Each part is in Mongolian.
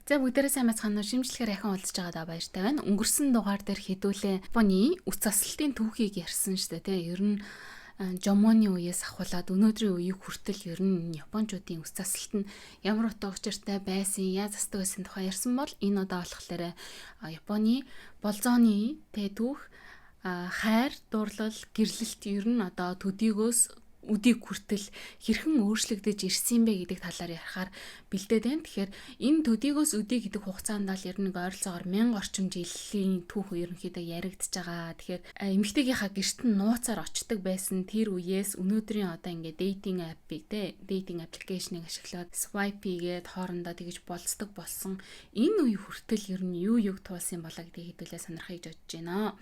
За бүгдээрээ сайн байцгаана уу? Шимжлэхээр ахин уулзж байгаадаа баяртай байна. Өнгөрсөн дугаар дээр хэдүүлээ Японы үс заслалтын түүхийг ярьсан шүү дээ, тэ. Ер нь Жомоны үеэс ахуулаад өнөөдрийн үеийг хүртэл ер нь Япончуудын үс заслалт нь ямар утга учиртай байсан, яаж застдаг байсан тухай ярьсан бол энэ удаа болохоор Японы болзооны тэ түүх хайр, дурлал, гэрлэлт ер нь одоо төдийгөөс үдийг хүртэл хэрхэн өөрчлөгдөж ирсэн бэ гэдэг талаар ярихаар бэлдээд байна. Тэгэхээр энэ төдийгөөс үдий гэдэг хугацаанд л ер нь ойролцоогоор 1000 орчим жилийн түүх ерөнхийдөө яригдж байгаа. Тэгэхээр эмэгтэйгийнхаа гэрт нь нууцаар очдог байсан тэр үеэс өнөөдрийн одоо ингээд дейтинг аппыг дейтинг аппликейшнийг ашиглаад swipe хийгээд хоорондоо тэгж болцдог болсон. Энэ үе хүртэл ер нь юу туулсан болоо гэдгийг хэдүүлээ сонирхож бодож байна.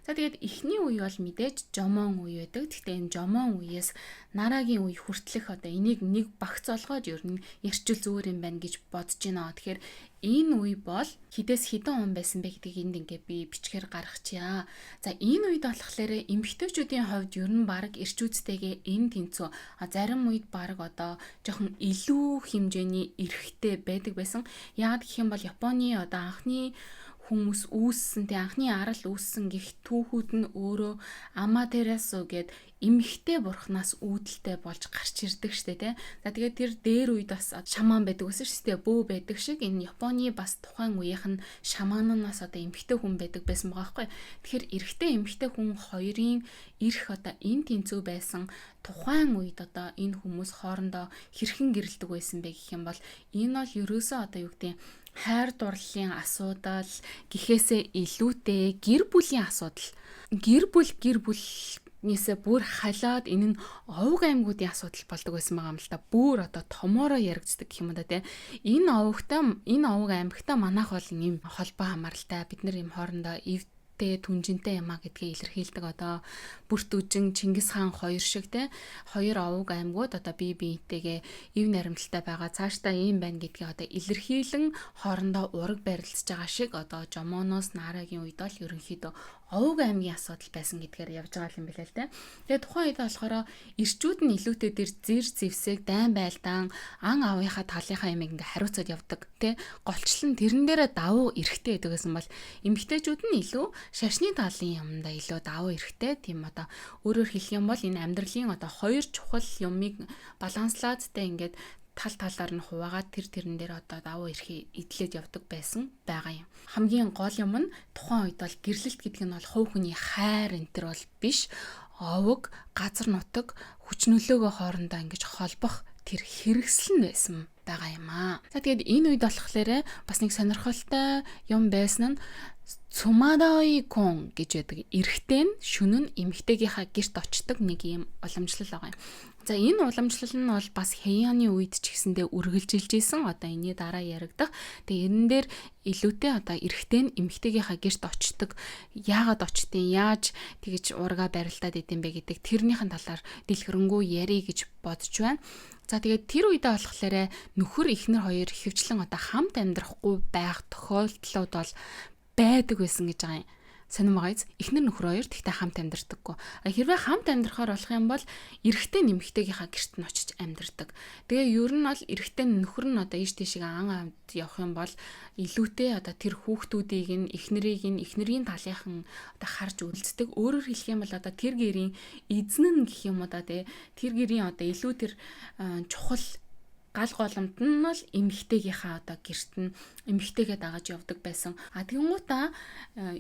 За тэгээд эхний үе бол мэдээж Жомон үе байдаг. Гэхдээ энэ Жомон үеэс Нарагийн үе хүртэлх одоо энийг нэг багц олгоод ер нь ярьчил зүгээр юм байна гэж бодож байна. Тэгэхээр энэ үе бол хідээс хідэн он байсан бэ гэдгийг энд ингээ би бичгээр гаргачаа. За энэ үед болохоор эмэгтэйчүүдийн хувьд ер нь баг эрчүүдтэйгээ энэ тэнцүү зарим үед баг одоо жоохон илүү хэмжээний эрхтэй байдаг байсан. Яагаад гэх юм бол Японы одоо анхны хүмүүс үүссэн тэ анхны арал үүссэн гих түүхүүд нь өөрөө Аматерасу гэд эмэгтэй бурхнаас үүдэлтэй болж гарч ирдэг штэ тэ. За тэгээд тэр дээр үед бас шаман байдаг гэсэн штэ бөө байдаг шиг энэ Японы бас тухайн үеийнх нь шаманаас одоо эмэгтэй хүн байдаг байсан байгаа байхгүй. Тэгэхээр эрэгтэй эмэгтэй хүн хоёрын эрх одоо энэ тэнцүү байсан тухайн үед одоо энэ хүмүүс хоорондоо хэрхэн гэрэлдэг байсан бэ гэх юм бол энэ бол ерөөсөө одоо юу гэдэг хайр дурлалын асуудал гэхээсээ илүүтэй гэр бүлийн асуудал. Гэр бүлнээсээ бүр халаад энэ нь овг аймагуудын асуудал болдог байсан байгаа юм л да. Бүр одоо томоороо яригддаг гэх юм да тий. Энэ овг аймагтай манайх бол ийм холбоо хамааралтай бид нар ийм хоорондоо түнжинтэй юмаа гэдгээ илэрхийлдэг одоо бүрт үжин Чингис хаан хоёр шиг те хоёр овг аймагуд одоо бие биентэйгээ ив наримталтай байгаа цаашдаа ийм байна гэдгээ одоо илэрхийлэн хоорондоо ураг барилцж байгаа шиг одоо Жомоноос Нарагийн үед бол ерөнхийдөө овг аймгийн асуудал байсан гэдгээр явж байгаа юм билээ л те. Тэгээ тухайн үед болохоор эрчүүд нь илүүтэй дэр зэр зэвсэг дайн байлдаан ан аавынхаа талынхаа ямиг ингээ хариуцаад явдаг те. Голчлон тэрэн дээрээ давуу эрэхтэй байдаг гэсэн бол эмэгтэйчүүд нь илүү шашны талын юмдаа илүү давуу эрэхтэй. Тийм одоо өөрөөр хэлэх юм бол энэ амьдралын одоо хоёр чухал юмыг баланслаад тэ ингээд талаар нь хуваагаад тэрэн дээр одоо давуу эрхийг эдлээд явдаг байсан байгаа юм. Хамгийн гол юм нь тухайн үед бол гэрлэлт гэдэг нь бол хувь хүний хайр энтер бол биш. Овог, газар нутаг, хүчнөлөөгөө хоорондоо ингэж холбох тэр хэрэгсэл нь байсан байгаа юм аа. За тэгээд энэ үед болохоор бас нэг сонирхолтой юм байсан нь Цумадаи кон гэж байдаг. Эрэгтэй нь шөнө нь эмэгтэйгийнхаа гэрт очдог нэг юм уламжлал байгаа юм. За энэ уламжлал нь бол бас Хэйяны үед ч гэсэндээ үргэлжилж исэн. Одоо энэний дараа яригдах. Тэгээ энэ дээр илүүтэй одоо эрэгтэй нь эмэгтэйгийнхаа гэрт очдог. Яагаад очдیں, яаж тэгж ургаа барилдаад идэм бэ гэдэг тэрнийхэн талаар дэлгэрэнгүй ярий гэж бодож байна. За тэгээд тэр үедээ болохоор нөхөр эхнэр хоёр ихэвчлэн одоо хамт амьдрахгүй байх тохиолдлууд бол байдаг байсан гэж байгаа юм. Сонирм байгааз эхнэр нөхөр хоёр тэгтээ хамт амьдардаггүй. Хэрвээ хамт амьдрахаар болох юм бол эрэгтэй нэмэгтэйгийнхаа гэрт нь очиж амьдардаг. Тэгээ ер нь бол эрэгтэй нөхөр нь одоо ийш тийшээ ан амд явах юм бол илүүтэй одоо тэр хүүхдүүдийг нь эхнэрийн талынхан одоо харж үлддэг. Өөрөөр хэлэх юм бол одоо тэр гэрийн эзэн нь гэх юм уу да тий. Тэр гэрийн одоо илүү тэр чухал гал голомт нь бол эмэгтэйгийнхаа одоо гэрт нь эмэгтэйгээ дагаж явдаг байсан. Тэгэнгүүтээ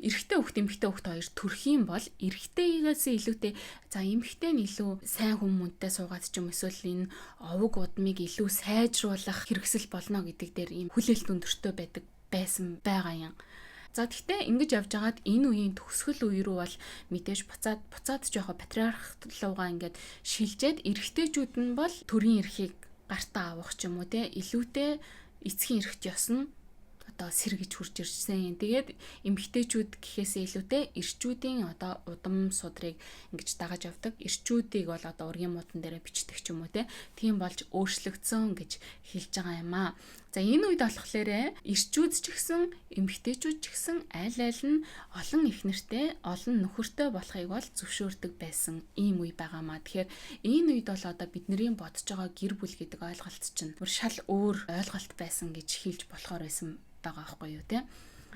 эрэгтэй хүүхд эмэгтэй хүүхд хоёр төрхийн бол эрэгтэйгээс илүүтэй за эмэгтэй нь илүү сайн хүмүүнтэй суугаад ч юм эсвэл энэ овог удмыг илүү сайжруулах хэрэгсэл болно гэдэг дээр ийм хүлээлт өндөртэй байдаг байсан байгаа юм. За тэгтээ ингэж явж байгаад энэ үеийн төгсгөл үе рүү бол мэдээж буцаад жоохон патриархлуугаа ингээд шилжээд эрэгтэйчүүд нь бол төрийн эрхийг гартаа авах ч юм уу те илүүтэй эцгийн эрхт ёсна одоо сэргэж хурж ирсэн. Тэгээд эмэгтэйчүүд гэхээсээ илүүтэй эрчүүдийн одоо удам судрыг ингэж дагаж явдаг. Эрчүүдийг бол одоо ургийн муудан дээр бичдэг ч юм уу тийм болж өөрчлөгдсөн гэж хэлж байгаа юм аа. За энэ үед болохоор эрчүүд ч гэсэн эмэгтэйчүүд ч гэсэн аль нь олон их нэртэй, олон нөхөртэй болохыг бол зөвшөөрдөг байсан ийм үе байгаамаа. Тэгэхээр энэ үед бол одоо бидний бодож байгаа гэр бүл гэдэг ойлголт чинь шал өөр ойлголт байсан гэж хэлж болохоор байсан байгаа байхгүй юу те.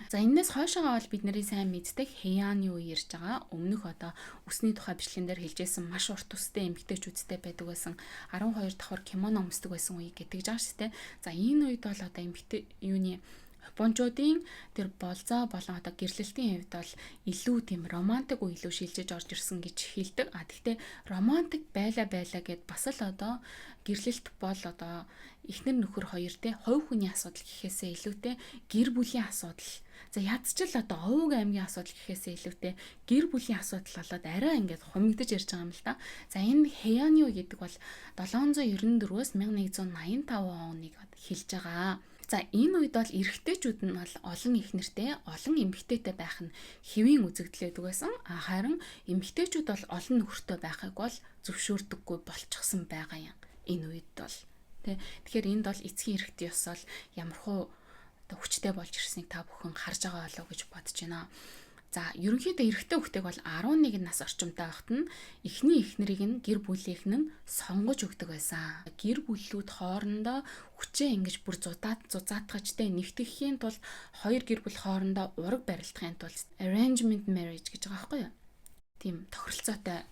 За энэс хойшоогоо бол бид нарын сайн мэддэг Heian юу ярьж байгаа. Өмнөх одоо үсний тухай бичлэгэн дээр хэлжсэн маш урт үстэй эмэгтэйчүүдтэй байдаг байсан. 12 давхар кимоно өмсдөг байсан үе гэдэг жааш те. За энэ үед бол одоо эмэгтэй юуны Япончуудын тэр болзоо болон одоо гэрлэлтийн хувьд бол илүү тийм романтик үе илүү шилжиж орж ирсэн гэж хэлдэг. Гэхдээ романтик байла гэд бас л одоо гэрлэлт бол одоо эхнэр нөхөр хоёр те хувь хүний асуудал гэхээсээ илүүтэй гэр бүлийн асуудал. За ядчил одоо овог аймгийн асуудал гэхээсээ илүүтэй гэр бүлийн асуудал болоод арай ингээд хумигдаж ярьж байгаа юм л да. За энэ Heian гэдэг бол 794-өөс 1185 оныг хэлж байгаа. За энэ үед бол эрэгтэйчүүд нь бол олон их нэртэй, олон эмэгтэйтэй байх нь хэвийн үзэгдэлэдэг байсан. Харин эмэгтэйчүүд бол олон нөхөртэй байхыг бол зөвшөөрдөггүй болчихсон байгаа юм. Энэ үед бол тэгэхээр энд бол эцгийн эрэгтэй ёс бол ямархуу хүчтэй болж ирснийг та бүхэн харж байгаа болов уу гэж бодож байна. За ерөнхийдөө эрэгтэй хүүхдийг бол 11 нас орчимтай байхад нь эхний эхнэрийг нь гэр бүлийнх нь сонгож өгдөг байсан. Гэр бүлүүд хоорондоо хүчээ ингэж бүр зузаатгачтай нэгтгэхийн тулд хоёр гэр бүл хоорондоо ураг барилдахын тулд arrangement marriage гэж байгаа байхгүй юу? Тийм тохиролцоотой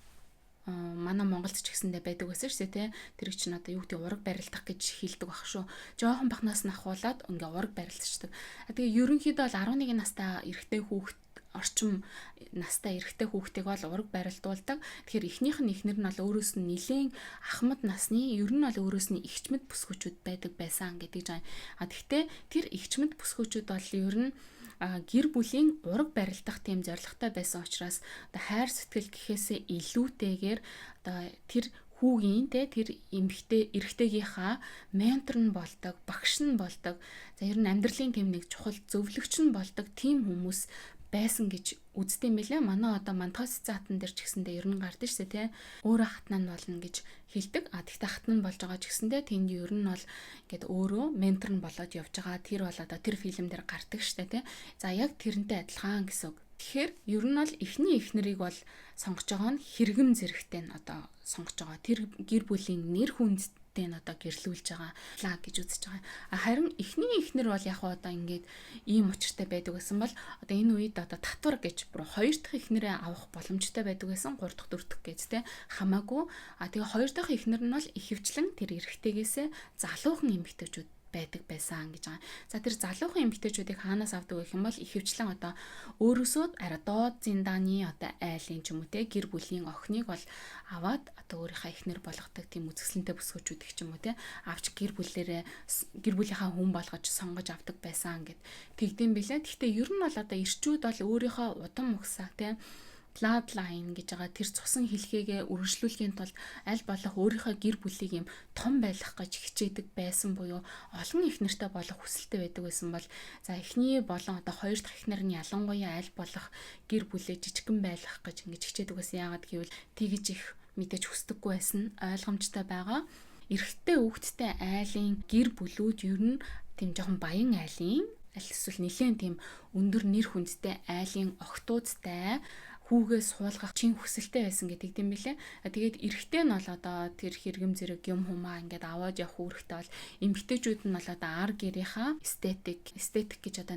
манай Монголд ч гэсэндээ байдаг байсан шүү дээ. Тэр чинь одоо юу гэдэг ураг барилдах гэж хэлдэг баг шүү. Жохон бахнаас нь ахуулаад ингээ ураг барилдчихдаг. Тэгээ ерөнхийдөө бол 11 настай эрэгтэй хүүхэд орчим настай эрэгтэй хүүхдийг бол ураг барилдуулдаг. Тэгэхээр эхнийх нь эхнэр нь бол өөрөөс нь нилээн ахмад насны ер нь бол өөрөөс нь эгчмэд бүсгүүчүүд байдаг байсан гэдэг жаа. Гэхдээ тэр эгчмэд бүсгүүчүүд бол ер нь гэр бүлийн ураг барилдах тийм зорилготой байсан учраас одоо хайр сэтгэл гэхээсээ илүүтэйгээр одоо тэр хүүгийн тэр эрэгтэйгийнхаа ментор нь болдог, багш нь болдог. За ер нь амьдралын тийм нэг чухал зөвлөгч нь болдог тийм хүмүүс байсан гэж үздэг юм билээ. Манай одоо мантас заатан дээр ч гэсэндээ ер нь гардаг шээ те. Өөрөө хатнаа нь болно гэж хэлдэг. Тэгтээ хатнаа нь болж байгаа ч гэсэндээ тэнд ер нь бол ингээд өөрөө ментор нь болоод явж байгаа. Тэр бол одоо тэр фильм дээр гардаг шээ те. За яг тэрнтэй адилхан гэсэн үг. Тэгэхээр ер нь бол эхний эхнэрийг бол сонгож байгаа нь хэрэгэм зэрэгтэй нь одоо сонгож байгаа. Тэр гэр бүлийн нэр хүнд одоо гэрлүүлж байгаа лаа гэж үзэж байгаа. Харин эхний эхнэр бол яг одоо ингээд ийм учиртай байдаг гэсэн бол одоо энэ үед одоо татвар гэж бүр хоёр дахь эхнэрээ авах боломжтой байдаг гэсэн 3 дахь 4 дахь гэж те хамаагүй. Тэгээ хоёр дахь эхнэр нь бол ихэвчлэн тэр эрэгтэйгээсээ залуухан эмэгтэйчүүд байдаг байсан гэж байгаа. За тэр залуухан эмэгтэйчүүдийг хаанаас авдаг гэх юм бол ихэвчлэн одоо өөрөөсөө арай доод зиндааны одоо айлын ч юм уу те гэр бүлийн охиныг бол аваад одоо өөрийнхөө эхнэр болгодог тийм үзэсгэлэнтэй бүсгүүчүүд ч юм уу те авч гэр бүлийнхаа хүн болгож сонгож авдаг байсан гэд тэгдэм билээ. Гэхдээ ер нь бол одоо эрчүүд бол өөрийнхөө удам ухсаа те bloodline гэж байгаа тэр цусан хэлхээгээ үргэлжлүүлэхийн тулд аль болох өөрийнхөө гэр бүлийг юм том байлгах гэж хичээдэг байсан буюу олон их нэртэй болох хүсэлтэй байдаг байсан бол за эхний болон одоо хоёр дахь эхнэр нь ялангуяа аль болох гэр бүлээ жижигхэн байлгах гэж ингэж хичээдэг байсан. Яагаад гэвэл тэгж их мэдээж хүсдэггүй байсан ойлгомжтой байгаа. Эрэгтэй хүүхэдтэй айлын гэр бүлүүд ер нь тийм жоохон баян айлын аль эсвэл нэлээд тийм өндөр нэр хүндтэй айлын охтуудтай хүүгээ суулгах чин хүсэлтэй байсан гэдэг юм билээ. Тэгээд эрэгтэй нь бол одоо тэр хэрэгэм зэрэг юм humаа ингээд аваад явах үүрэгтэй бол эмэгтэйчүүд нь бол одоо ар гэрийнхаа эстетик гэж одоо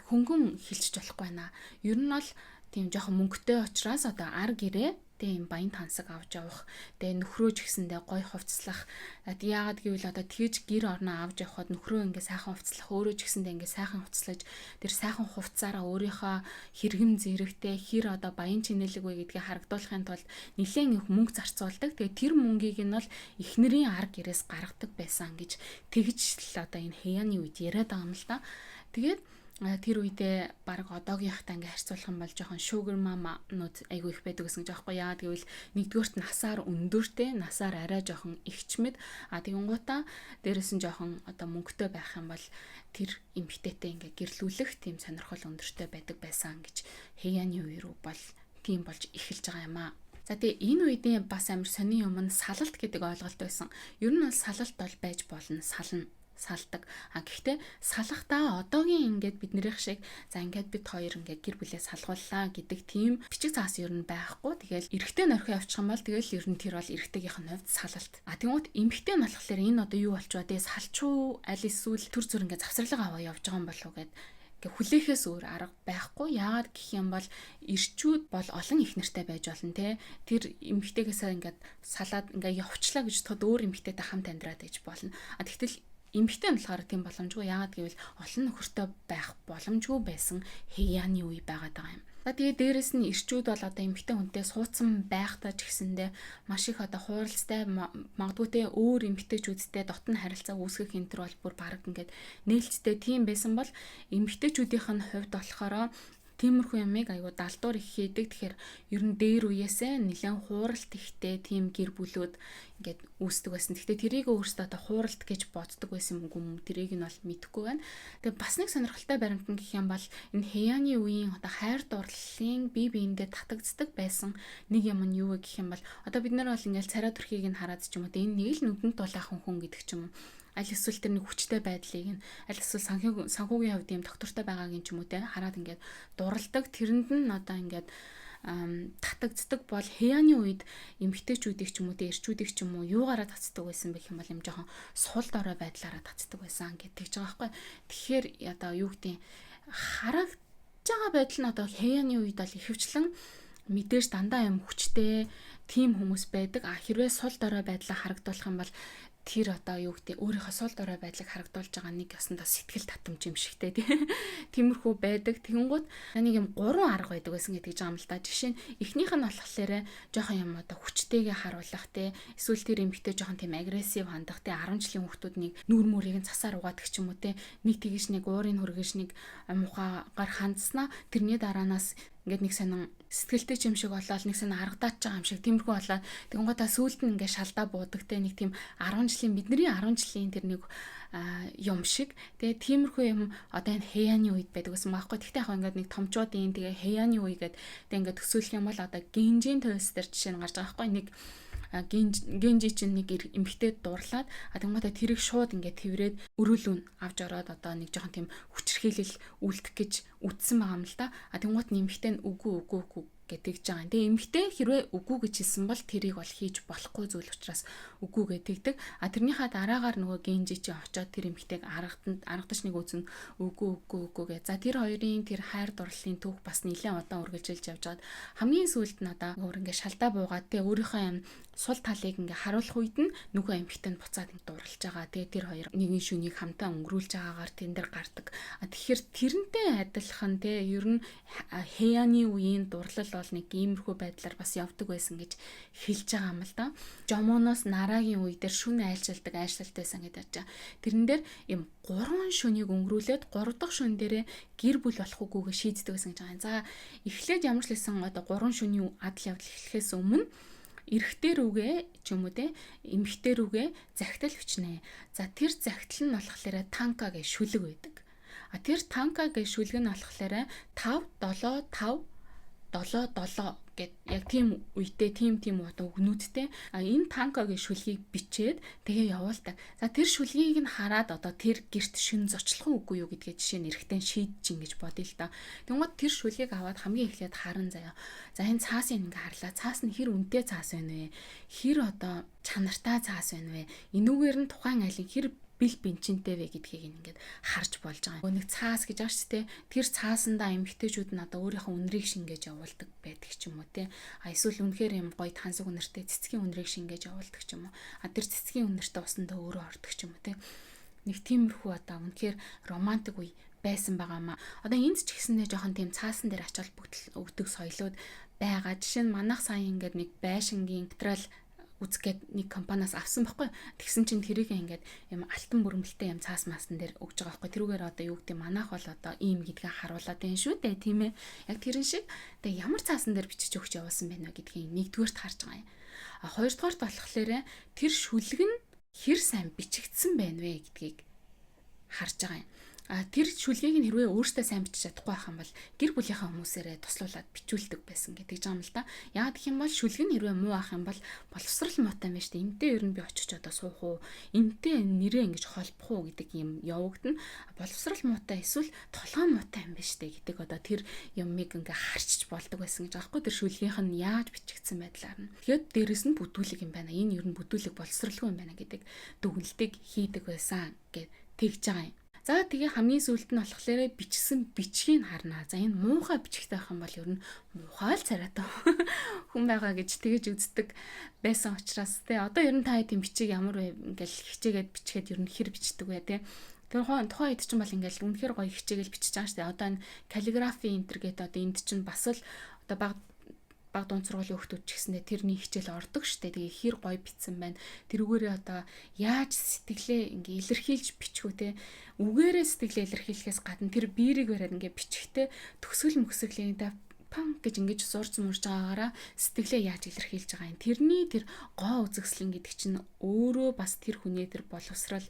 хөнгөн хэлчих болохгүй байна. Ер нь бол тийм жоохон мөнгөтэй учраас одоо ар гэрээ тийм баян тансаг авч явах. Тэгээ нөхрөөж гэсэндээ гой хувцлах. Яагаад гэвэл одоо тэгж гэр орноо авч явхад нөхрөө ингээ сайхан хувцлах, өөрөө ч гэсэндээ ингээ сайхан хувцлаж тэр сайхан хувцаараа өөрийнхөө хэрэгэм зэрэгтэй хэр одоо баян чинэлэг вэ гэдгийг харагдуулахын тулд нэлээд их мөнгө зарцуулдаг. Тэгээ тэр мөнгийг нь бол эхнэрийн ар гэрээс гаргадаг байсан гэж тэгж л одоо энэ Heian-ы үед яриад байгаа юм л да. Тэгээд Тэр үедээ баг одоогийнхтай ингээ харьцуулах юм бол жоохон sugar mama-нууд айгүй их байдаг гэсэн жаахгүй яа. Тэгвэл нэгдүгürt насаар өндөртэй, насаар арай жоохон ихчмэд тэгэнгуутаа дээрэс нь жоохон одоо мөнгөтэй байх юм бол тэр эмэгтэйтэй ингээ гэрлүүлэх тийм сонирхол өндөртэй байдаг байсан гэж Хэяны үе рүү бол тийм болж эхэлж байгаа юм аа. За тэгээ энэ үеийн бас амар сони юм нь салалт гэдэг ойлголт байсан. Ер нь бол салалт бол байж болно, салдаг. Гэхдээ салахдаа одоогийн ингээд биднийх шиг за ингээд бид хоёр ингээд гэр бүлээ салгууллаа гэдэг тийм бичиг цаас ер нь байхгүй. Тэгэл эрэгтэй норхоо явчих юм бол тэгэл ер нь тэр бол эрэгтэйгийнх нь хувьд салалт. Тэгмүүд эмэгтэй нь болохоор энэ одоо юу болчихваа тэгээ салчуу аль эсвэл төр зүр ингээд завсралга аваа явж байгаа юм болов уу гэд хүлээхээс өөр арга байхгүй. Яагаад гэх юм бол ирчүүд бол олон их нартай байж болно те. Тэр эмэгтэйгээсээ ингээд салаад ингээд явчлаа гэж тод өөр эмэгтэйтэй хамт амьдраад байж болно. Тэгтэл эмэгтэй нь болохоор тийм боломжгүй. Яагаад гэвэл олон нөхөртэй байх боломжгүй байсан Хэяны үе байгаад байгаа юм. Тэгээ дээрэс нь ирчүүд бол одоо эмэгтэй хүнтэй суудсан байхдаа ч гэсэндээ маш их одоо хууралцтай магадгүй те өөр эмэгтэйчүүдтэй дотн харилцаа үүсгэх энэ төр бол бүр баг ингээд нээлттэй тийм байсан бол эмэгтэйчүүдийнх нь хувьд болохоор тиймэрхүү ямыг айгуу далдуур их хийдэг. Тэгэхээр ер нь дээр үеэсээ нэлээд хууралт ихтэй тийм гэр бүлүүд ингээд үүсдэг байсан. Гэхдээ тэрийг өөрсдөө одоо хууралт гэж боддог байсан юм уу? Тэрийг нь бол мэдэхгүй байна. Тэгээ бас нэг сонирхолтой баримтан гэх юм бол энэ Хэяны үеийн одоо хайр дурлалын бие биендээ татагддаг байсан нэг юм нь юу вэ гэх юм бол одоо бид нар бол ингээд царай төрхийг нь хараад ч юм уу энэ нэг л нүдэнд дулаахан хүн гэдэг ч юм уу. Аль эсвэл тэр нэг хүчтэй байдлыг нь аль эсвэл санхүүгийн хувьд юм доктортой байгаагийн ч юм уу те хараад ингээд дуралдаг тэрэнд нь одоо ингээд татагддаг бол Хэяны үед эмэгтэйчүүдийг ч юм уу те эрчүүдийг ч юм уу юугаараа татдаг байсан бэ гэх юм бол юм жоохон сул дорой байдлаараа татдаг байсан гэдэг ч байгаа байхгүй. Тэгэхээр одоо юу гэдэг харагдж байгаа байдал нь одоо Хэяны үед бол ихэвчлэн мэдээж дандаа юм хүчтэй тийм хүмүүс байдаг. Хэрвээ сул дорой байдлаа харагдуулах юм бол тэр одоо юу гэдэг өөрийнхөө сул дорой байдлыг харагдуулж байгаа нэг ясандаа сэтгэл татамж юм шигтэй тиймэрхүү байдаг. Тэгэнгუთ нэг юм 3 арга байдаг байсан гэдэг жаам л да. Жишээ нь эхнийх нь болохоор жоохон юм одоо хүчтэйгээ харуулах те эсвэл тэр эмэгтэй жоохон тийм агрессив хандах те 10 жилийн хүүхдүүднийг нүүр мөрийг нь цасаар угаадаг ч юм уу те нэг тэгэж нэг уурын хүргэж нэг мухагаар хандснаа тэрний дараанаас ингээд нэг сонин сэтгэлтэй юм шиг болоод нэг сонин аргадаач байгаа юм шиг тиймэрхүү болоод тэгэнгუთ сүүлд нь ингээд шалдаа буудагтай нэг тийм 10 жилийн бидний 10 жилийн тэр нэг юм шиг тэгээ тиймэрхүү юм одоо энэ Хэяны үед байдаг гэсэн маахгүй. Тэгтээ яг ингээд нэг томчуудын тэгээ Хэяны үе гэдэг тэгээ ингээд төсөөлөх юм бол одоо Генжийн төвс дээр жишээ нь гарч байгаа байхгүй. Нэг Генжи чинь нэг эмэгтэй дурлаад тэгмээ тэрийг шууд ингээд тэрврээд өрөөлүүн авч ороод одоо нэг жоохон тийм хүчрхийлэл үлдэх гэж үтсэн байгаа юм л да. Тэгмээ эмэгтэй нь үгүй гэдэг жаа. Тэгээ эмэгтэй хэрвээ үгүй гэж хэлсэн бол тэрийг бол хийж болохгүй зүйл учраас үгүй гэдэгдэг. Тэрнийхээ дараагаар нөгөө Генжи чи очоод тэр эмэгтэйг аргадаж нэг үзэн үгүй гэ. За тэр хоёрын тэр хайр дурлалын түүх бас нэлээд удаан үргэлжилж явж байгаад хамгийн сүүлд нь одоо өөр ингээд шалдаа буугаад тэгээ өөрийнхөө юм сул талыг ингээ харуулах үед нь нөгөө эмэгтэй нь буцаад ингээ дурлж байгаа. Тэгээ тэр хоёр нэгэн шүнийг хамтаа өнгөрүүлж байгаагаар тэн дээр гардаг. Тэгэхээр тэрнтэй адилхан те ер нь Хэяны үеийн дурлал бол нэг иймэрхүү байдлаар бас явдаг байсан гэж хэлж байгаа юм л да. Жомоноос Нарагийн үе дээр шүн айлшилт байсан гэдэг чинь. Тэрэн дээр юм 3 шүнийг өнгөрүүлээд 3 дахь шүн дээрээ гэр бүл болох үгүйгээ шийддэг байсан гэж байгаа юм. За эхлээд ямар ч лсэн одоо 3 шүний адал явдал эхлэхээс өмнө эрэгтэй рүүгээ ч юм уу те эмэгтэй рүүгээ захидал бичнэ. За тэр захидал нь болохоор танка гэж шүлэг байдаг. Тэр танка гэж шүлэг нь болохоор 5 7 5 7 7 гэд яг тийм үедээ тийм одоо өгнүүдтэй энэ танкагийн шүлгийг бичээд тэгээ явуулдаг. За тэр шүлгийг нь хараад одоо тэр герт шин зочлох үгүй юу гэдгээ жишээ нь эрэхтэн шийдэж ингэж бодъё л да. Тэгмээд тэр шүлгийг аваад хамгийн эхлээд харан заяа. За энэ цаасыг ингээ харлаа. Цаас нь хэр үнэтэй цаас байна вэ? Хэр одоо чанартай цаас байна вэ? Энүүгээр нь тухайн айлын хэр бил бенчинтэй вэ гэдгийг ингээд харж болж байгаа. Нэг цаас гэж ааш тэ тэр цаасандаа эмэгтэйчүүд нь одоо өөрийнхөө үнрийг шингээж явуулдаг байдаг ч юм уу те. Эсвэл үнэхээр юм гоё тансаг үнэртэй цэцгийн үнрийг шингээж явуулдаг ч юм уу. Тэр цэцгийн үнэртэй усандаа өөрөө ордог ч юм уу те. Нэг тиймэрхүү одоо үнэхээр романтик үе байсан байгаамаа. Одоо энд ч гэсэндээ жоохон тийм цаасан дээр ач холбогдол өгдөг соёлууд байгаа. Жишээ нь манайх сайн ингээд нэг байшингийн материал үзгээд нэг компаниас авсан байхгүй. Тэгсэн чинь тэрийг ингээд юм алтан бүрэмэлтэй юм цаас маасан дээр өгж байгаа байхгүй. Тэрүүгээр одоо юу гэдэг манайх бол одоо ийм гэдгийг харуулад байна шүү дээ, тийм ээ. Яг тэрэн шиг тэгээ ямар цаасан дээр бичиж өгч явуулсан байна вэ гэдгийг нэгдүгээрт харж байгаа юм. А хоёрдугаарт болохоор тэр шүлэг нь хэр сайн бичигдсэн байна вэ гэдгийг харж байгаа юм. Тэр шүлгийг нь хэрвээ өөртөө сайн бичиж чадахгүй байх юм бол гэр бүлийнхаа хүмүүсээрээ туслуулаад бичүүлдэг байсан гэдэг юм л да. Яагаад гэх юм бол шүлэг нь хэрвээ муу ах юм бол боловсрал муутай юм байна шүү дээ. Энтэй ер нь би очиж одоо суух уу? Энтэй нэрээ ингэж холбох уу гэдэг юм явагдана. Боловсрал муутай эсвэл толгой муутай юм байна шүү дээ гэдэг одоо тэр юмыг ингээ харчиж болдог байсан гэж аахгүй. Тэр шүлгийнх нь яаж бичигдсэн байдлаар нь. Тэгээд дээрэс нь бүдүүлэг юм байна. Энэ ер нь бүдүүлэг боловсралгүй юм байна гэдэг дүгнэлтийг хийдэг байсан гэж тэгж байгаа юм. За тэгээ хамгийн сүүлд нь болохоор бичсэн бичгийг харнаа. За энэ муухай бичгтэй байх юм бол ер нь муухай л царайтай хүн байгаа гэж тэгэж үздэг байсан учраас те одоо ер нь та тийм бичиг ямар вэ ингээл хичээгээд бичгээд ер нь хэр бичдэг вэ те. Тэр тухайн үед чинь бол ингээл үнэхээр гоё хичээгээл бичиж байгаа шүү дээ. Одоо энэ каллиграфи интернет одоо энд чинь бас л одоо баг дунд сургуулийн хүүхдүүд ч гэсэндээ тэрний хичээл ордог штэ. Тэгээ хэр гоё битсэн байна. Тэрүүгээрээ одоо яаж сэтгэлээ ингээ илэрхийлж бичих үү те. Үгээрээ сэтгэлээ илэрхийлэхээс гадна тэр биерийг бариад ингээ бичихтэй төгсгөл мөсгөлийн пан гэж ингэж зурж мурж байгаагаараа сэтгэлээ яаж илэрхийлж байгаа юм. Тэрний тэр гоо үзэсгэлэн гэдэг чинь өөрөө бас тэр хүний тэр боловсрал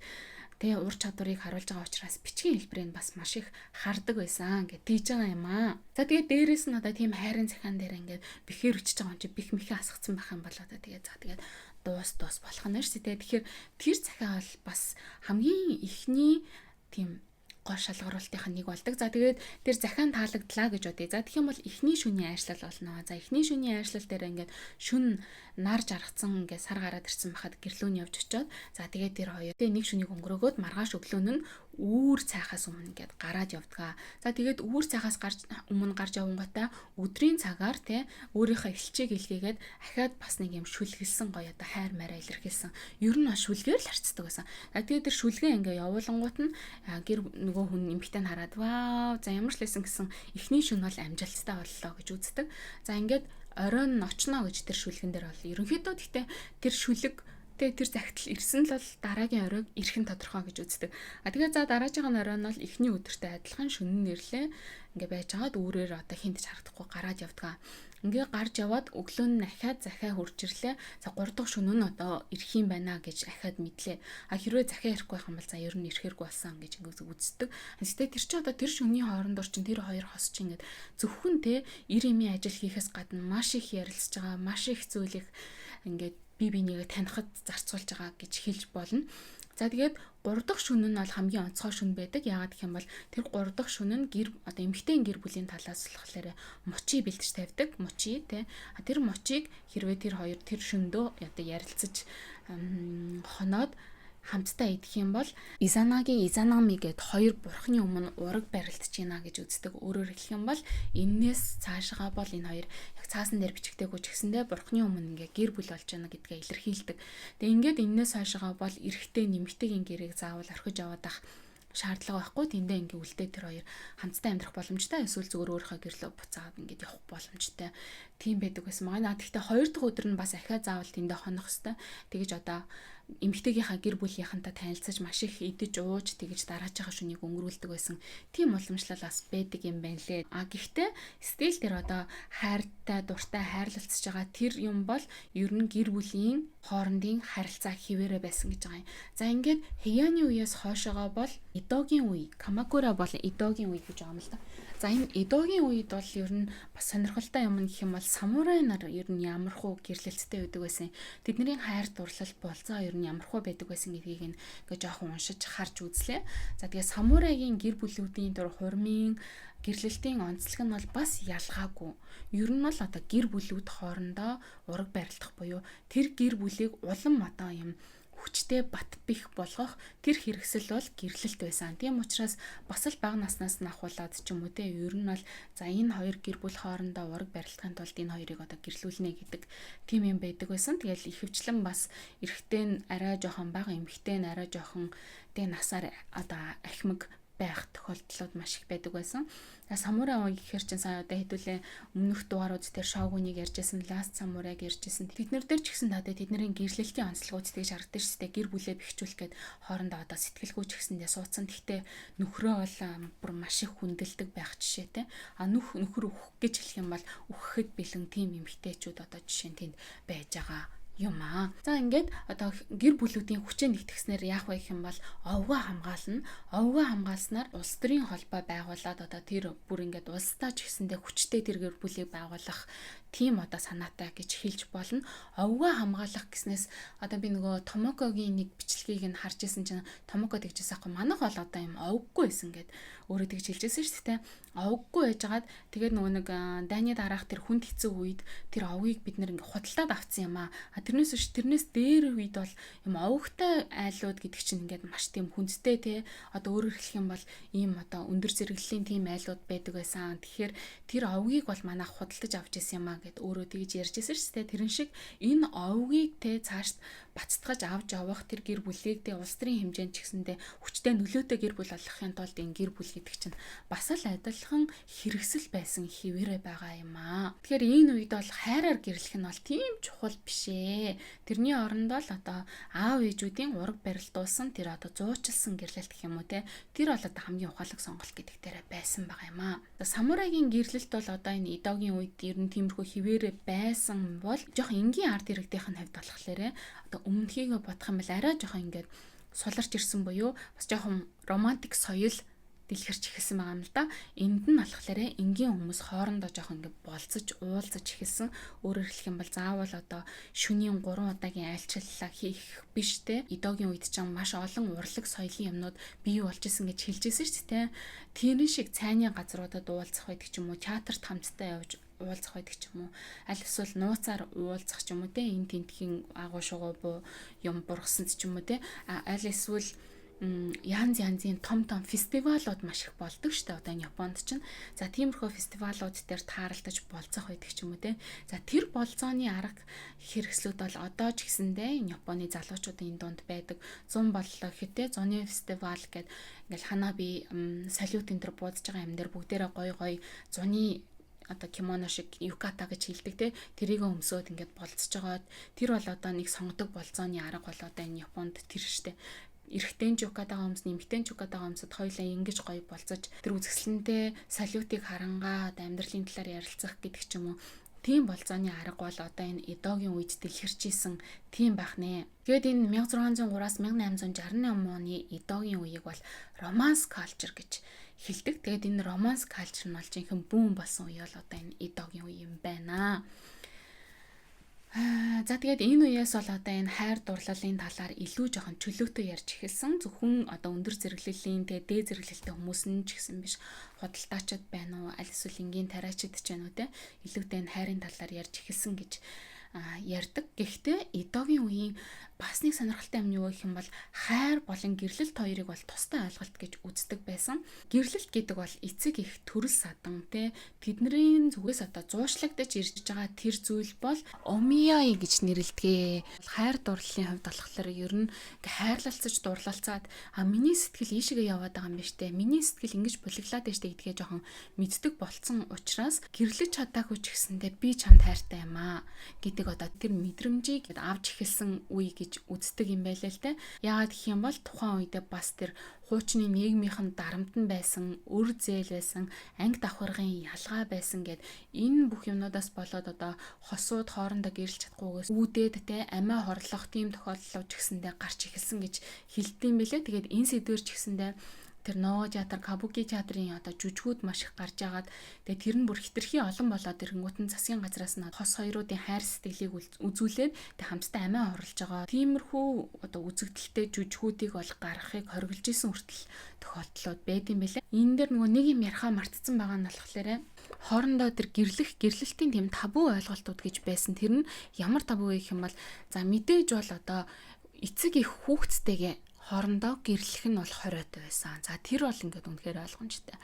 тэгээ ур чадварыг харуулж байгаа учраас бичгийн хэлбэрийг бас маш их хардаг байсан гэж тийж байгаа юм аа. За тэгээд дээрэс нь одоо тийм хайрын захиан дээр ингээд бэхээр өчөж байгаа юм чи бих мэхээ асгацсан байх юм бол одоо тэгээд за тэгээд дуус болох нь шүү дээ. Тэгэхээр тэр захиа бол бас хамгийн ихний тийм гоо шалгаруултынх нь нэг болдог. За тэгээд тэр захиан таалагдлаа гэж бодъё. За тэгэх юм бол эхний шөнийн айшлал болно. За эхний шөнийн айшлал дээр ингээд шүн нар жаргацсан ингээд сар гараад ирсэн байхад гэрлөө нь явж очиод за тэгээд тэр хоёр тэг нэг шөнийг өнгөрөөгөөд маргааш өглөө нь үүр цайхаас өмнө ингээд гараад явдгаа. За тэгээд үүр цайхаас өмнө гарч явангуудаа өдрийн цагаар те өөрийнхөө элчийг илгээгээд ахаад бас нэг юм шүлгэлсэн гоё одоо хайр мараа илэрхийлсэн. Ер нь шүлгээр л харцдаг байсан. За тэгээд тэр шүлгээ ингээд явуулангууд нь гэр нөгөө хүн эмхтэн хараад вау за ямар ч лсэн гэсэн эхний шөнө бол амжилттай боллоо гэж үздэг. За ингээд оройн очно гэж тэр шүлгэн дээр бол ерөнхийдөө гэхдээ тэр шүлэг тэр захидал ирсэн л бол дараагийн оройг ирэх нь тодорхой гэж үздэг. Тэгээд за дараагийн оройн нь бол эхний өдөртэй адилхан шөнө нэрлээ ингээ байж байгаад өөрөөр одоо хинт ч харагдахгүй гараад явдгаа. Ингээ гарч яваад өглөө нь ахаад захиа хурж ирлээ. За 3 дахь шөнө нь одоо ирэх юм байна гэж ахаад мэдлээ. Хэрвээ захиа ирэхгүй байх юм бол за ер нь ирэхэргүй болсон гэж ингээ үздэг. Гэхдээ тэр чинь одоо тэр шөнийн хооронд орчин тэр хоёр хос чинь ингээ зөвхөн ир эмийн ажил хийхээс гадна маш их ярилцж байгаа, маш их зүйлийг ингээ бие бинийгээ танихад зарцуулж байгаа гэж хэлж болно. За тэгээд 3 дахь шөнө нь бол хамгийн онцгой шөнө байдаг. Яагаад гэх юм бол тэр 3 дахь шөнө нь одоо эмэгтэй гэр бүлийн талаас болохоор мочи бэлдэж тавьдаг. Мочи тий. Тэр мочийг хэрвээ тэр хоёр тэр шөндөө одоо ярилцаж хоноод хамтдаа идэх юм бол Изанагийн Изанами гэд хоёр бурхны өмнө ураг барилдаж байна гэж үздэг. Өөрөөр хэлэх юм бол энээс цаашгаа бол энэ хоёр яг цаасан дээр бичигдээгүй ч гэсэндээ бурхны өмнө ингээ гэр бүл болж байна гэдгээ илэрхийлдэг. Тэгээ ингээд энээс цаашгаа бол эрэгтэй нэмэгтэйгийн гэрийг заавал орхиж аваад ах шаардлага байхгүй. Тэндээ ингээ үлдээ тэр хоёр хамтдаа амьдрах боломжтой. Эсвэл зүгээр өөрийнхөө гэрлөө буцаад ингээд явах боломжтой. Тийм байдаг байсан. Манай гэхдээ 2 дахь өдөр нь бас ахиа заавал тэндээ хонох хэвээр. Тэгэж одоо эмэгтэйгийнхаа гэр бүлийнхэнтэй танилцаж маш их идэж ууж тэгэж дараажийнхаа шөнийг өнгөрүүлдэг байсан. Тийм уламжлал бас байдаг юм байна лээ. Гэхдээ стил тэр одоо хайртай, дуртай хайрлалцж байгаа тэр юм бол ер нь гэр бүлийн хоорондын харилцаа хിവэрэ байсан гэж байгаа юм. За ингээд Хэйяны үеэс хойшоогоо бол Эдогийн үе, Камакура болон Эдогийн үе гэж байгаа юм л да. За энэ Эдогийн үед бол ер нь бас сонирхолтой юм гэх юм бол самурай нар ер нь ямархуу гэрлэлцтэй байдаг байсан. Тэдний хайр дурлал болцоо ер нь ямархуу байдаг байсан гэдгийг ингээ жоохон уншиж харж үзлээ. За тэгээ самурайгийн гэр бүлүүдийн төр хурмын гэрлэлтийн онцлог нь бол бас ялгаагүй. Ер нь бол одоо гэр бүлүүд хоорондоо ураг барилдах буюу тэр гэр бүлийг улам одоо юм хүчтэй бат бих болгох тэр хэрэгсэл бол гэрлэлт байсан. Тийм учраас бас л бага наснаас нь ахуулаад ч юм уу те ер нь бол за энэ хоёр гэр бүл хоорондоо ураг барилдахын тулд энэ хоёрыг одоо гэрлүүлнэ гэдэг тийм юм байдаг байсан. Тэгэл ихэвчлэн бас эрэгтэй нь арай жоохон бага, эмэгтэй нь арай жоохон тэ насаар одоо ахмаг байх тохиолдлууд маш их байдаг байсан. Самурай ой гэхэр чинь сая одоо хэдүүлээ өмнөх дугаарууд дээр шоугуныг ярьжсэн, Last Samurai-г ярьжсэн. Тэднэр дээр ч гэсэн надад тэдний гэрлэлтийн онцлогууд тэгж харагдаж штэ, гэр бүлээ бэхжүүлэх гээд хоорондоо одоо сэтгэлгүйч гэсэндээ суудсан. Гэхдээ нөхрөө бол бүр маш их хүндэлдэг байх жишээтэй. Нөхөр өөх гэж хэлэх юм бол өөхөд бэлэн тийм эмэгтэйчүүд одоо жишээ нь тэнд байж байгаа юм аа. За ингээд одоо гэр бүлүүдийн хүчээ нэгтгэснээр яах вэ гэх юм бол овгоо хамгаална. Овгоо хамгаалснаар улс төрийн холбоо байгуулад одоо тэр бүр ингээд улстай ч гэсэндээ хүчтэй тэр гэр бүлийг байгуулах тийм одоо санаатай гэж хэлж болно. Овгоо хамгаалах гэснээс одоо би нөгөө Томокогийн нэг бичлэгийг нь харж исэн чинь Томоко тэгжсэн аахгүй манайх бол одоо юм овггүй байсан гэд өөрөө тэгж хэлжсэн шүү дээ. Овггүй байжгаад тэгээд нөгөө нэг дайны дараах тэр хүнд хэцүү үед тэр овгийг бид нэр ингээ худалдаад авцсан юм аа. Тэрнээс дээр үед бол юм овогтой айлууд гэдэг чинь ингээд маш тийм хүндтэй те. Одоо өөрөөр хэлэх юм бол ийм одоо өндөр зэрэглэлийн тийм айлууд байдаг байсан. Тэгэхээр тэр овгийг бол манайх худалдаж авч ирсэн юм аа гэд өөрөө тэгж ярьжсэн шүү дээ. Тэрэн шиг энэ овгийг те цааш бацтгаж авч явах тэр гэр бүлийг те улс төрийн хэмжээнд ч гэсэндээ хүчтэй нөлөөтэй гэр бүл болохын тулд энэ гэр бүл гэдэг чинь бас л адилхан хэрэгсэл байсан хിവэрэ байгаа юм аа. Тэгэхээр энэ үед бол хайраар гэрлэх нь бол тийм чухал биш ээ. Тэрний оронд бол одоо аав ээжүүдийн ураг барилдуулсан тэр одоо зуучилсан гэрлэлт гэх юм уу те. Тэр бол одоо хамгийн ухаалаг сонголт гэдэг дээрээ байсан байгаа юм аа. Самурайгийн гэрлэлт бол одоо энэ Эдогийн үед ер нь тиймэрхүү хിവэрэ байсан бол жоох энгийн ард иргэдийнх нь хувьд болохоор одоо өмнөхийгөө бодох юм бол арай жоох ингээд суларч ирсэн буюу бас жоохон романтик соёл дэлгэрч эхэлсэн байгаа юм л да. Энд нь болохоор энгийн хүмүүс хоорондоо жоохон ингээд болцож уулзаж эхэлсэн. Өөрөөр хэлэх юм бол заавал одоо шөнийн 3 удаагийн айлчлалаа хийх биш те. Эдогийн үед ч маш олон урлаг соёлын юмнууд бий болж исэн гэж хэлжсэн шүү дээ. Тэрэн шиг цайны газруудад уулзах байдаг ч юм уу, театрт хамтдаа явж уулзах байдаг ч юм уу, аль эсвэл нууцаар уулзах ч юм уу те. Энэ тентхийн агуу шугуу буу юм бургасанд ч юм уу те. Аль эсвэл янзын том фестивалууд маш их болдог шүү дээ. Одоо энэ Японд чинь. За тиймэрхүү фестивалууд дээр тааралдаж болцох байдаг ч юм уу те. За тэр болцооны арга хэрэгслүүд бол одоо ч гэсэндээ энэ Японы залуучуудын дунд байдаг. 100 боллоо гэхтээ зуны фестивал гэдэг ингээл ханаби салют энэ төр буудаж байгаа юм дээр бүгдээрээ гой зуны одоо кимоно шиг юката гэж хэлдэг те. Тэрийг өмсөөд ингээд болцож байгаа. Тэр бол одоо нэг сонгодог болцооны арга бол одоо энэ Японд тэр штэ. Эрэгтэй чукатагаа өмс, нэмэгтэй чукатагаа өмсөд хоёулаа ингэж гоё болцож тэр үзэсгэлэнтэй салютыг харангаа амьдралын талаар ярилцах гэдэг ч юм уу. Тийм болцооны арга бол одоо энэ Эдогийн үед дэлгэрчээсэн тийм байх нэ. Тэгээд энэ 1603-аас 1868 оны Эдогийн үеийг бол романс калчер гэж хэлдэг. Тэгээд энэ романс калчер нь бол жинхэнэ бүүн болсон үе бол одоо энэ Эдогийн үе юм байна. За тэгээд энэ үеэс бол одоо энэ хайр дурлалын талаар илүү жоохон чөлөөтэй ярьж эхэлсэн. Зөвхөн одоо өндөр зэрэглэлийн тэгээ дээд зэрэглэлтэй хүмүүс нь ч гэсэн биш, худалдаачид байна уу, аль эсвэл энгийн тариачид ч байна уу те. Илүүтэй энэ хайрын талаар ярьж эхэлсэн гэж ярьдаг. Гэхдээ Эдогийн үеийн бас нэг сонирхолтой юм юу гэх юм бол хайр болон гэрлэлт хоёрыг бол тусдаа ойлголт гэж үздэг байсан. Гэрлэлт гэдэг бол эцэг их төрөл садан те тэдний зүгээс одоо зуушлагдаж ирж байгаа тэр зүйл бол омияи гэж нэрлэдэг. Хайр дурлалын хувьд болохоор ер нь хайрлалцаж дурлалцаад миний сэтгэл ийшээгээ яваад байгаа юм байна штэ. Миний сэтгэл ингэж булиглаад байна штэ гэдгээ жоохон мэддэг болцсон учраас гэрлэж чадаагүй ч гэсэндээ би чамд хайртай юм аа гэдэг одоо тэр мэдрэмжийг авч эхэлсэн үе гэж үздэг юм байлаа л те. Яагаад гэх юм бол тухайн үедээ бас тэр хуучны нийгмийнхэн дарамтан байсан, өр зээл байсан, анги давхаргын ялгаа байсан гэд энэ бүх юмнуудаас болоод одоо хосууд хоорондоо гэрэлж чадахгүйгээс үүдээд те амиа хорлох тийм тохиолдол ч гэсэндээ гарч эхэлсэн гэж хэлдэм байлээ. Тэгээд энэ сэдвэр ч гэсэндээ тэр Ноо театр, Кабуки театрын одоо жүжигүүд маш их гарч агаад тэгээ тэр нь бүр хитрхи олон болоод ирэнгүүтэн засгийн газраас нь хос хоёруудын хайр сэтгэлийг үзүүлээд тэг хамтдаа амиа оруулж байгаа. Тиймэрхүү одоо үзэгдэлтэй жүжигүүдийг бол гаргахыг хориглож исэн хүртэл тохиолдлууд байд юм байлаа. Энэ дээр нөгөө нэг юм ярихаа мартцсан байгаа нь болохоор хоорондоо тэр гэрлэлтийн тийм табу ойлголтууд гэж байсан. Тэр нь ямар табу гэх юм бол за мэдээж бол одоо эцэг их хүүхэдтэйгээ хоорондоо гэрлэх нь бол хориотой байсан. За тэр бол ингээд үнэхээр ойлгомжтой.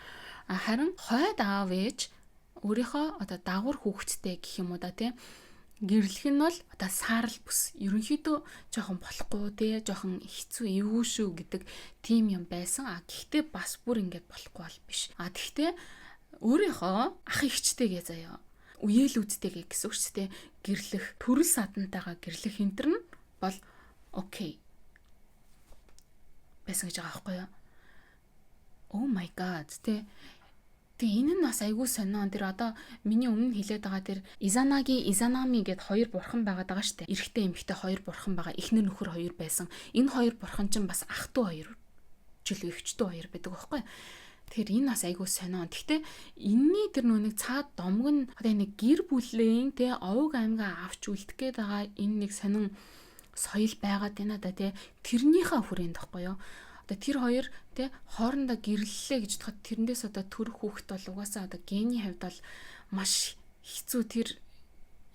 Харин хойд аав ээж өөрийнхөө одоо дагвар хүүхэдтэй гэх юм уу да тийм гэрлэх нь бол одоо саарл бүс. Ерөнхийдөө жоохон болохгүй те, жоохон хэцүү эвгүй шүү гэдэг тийм юм байсан. Гэхдээ бас бүр ингэж болохгүй бол биш. Гэхдээ өөрийнхөө ах эгчтэйгээ заяа. Үеэл үдтэйгээ гэсэн үг ч те, гэрлэх, төрөл садантайгаа гэрлэх хинтэр нь бол окей байсан гэж байгаа байхгүй юу? Oh my god те. Тэгээ энэ нь бас айгүй сонио. Тэр одоо миний өмнө хэлээд байгаа тэр Изанаги, Изанами гэд хоёр бурхан байгаад байгаа штэ. Эрэгтэй эмэгтэй хоёр бурхан байгаа. Эхнэр нөхөр хоёр байсан. Энэ хоёр бурхан чинь бас ах トゥ хоёр жилүү эгч トゥ хоёр байдаг байхгүй юу? Тэгэхээр энэ бас айгүй сонио. Гэхдээ энэний тэр нүг цаад домг нь одоо нэг гэр бүлийн те овг аймгаа авч үлдэх гээд байгаа энэ нэг сонин соёл байгаад байна да те. Тэрнийхээ хүрээнд байхгүй юу? Тэр хоёр те хоорондоо гэрлэлээ гэж бодоход тэрнээс одоо төрөх хүүхэд бол угаасаа одоо гений хувьд бол маш хэцүү. Тэр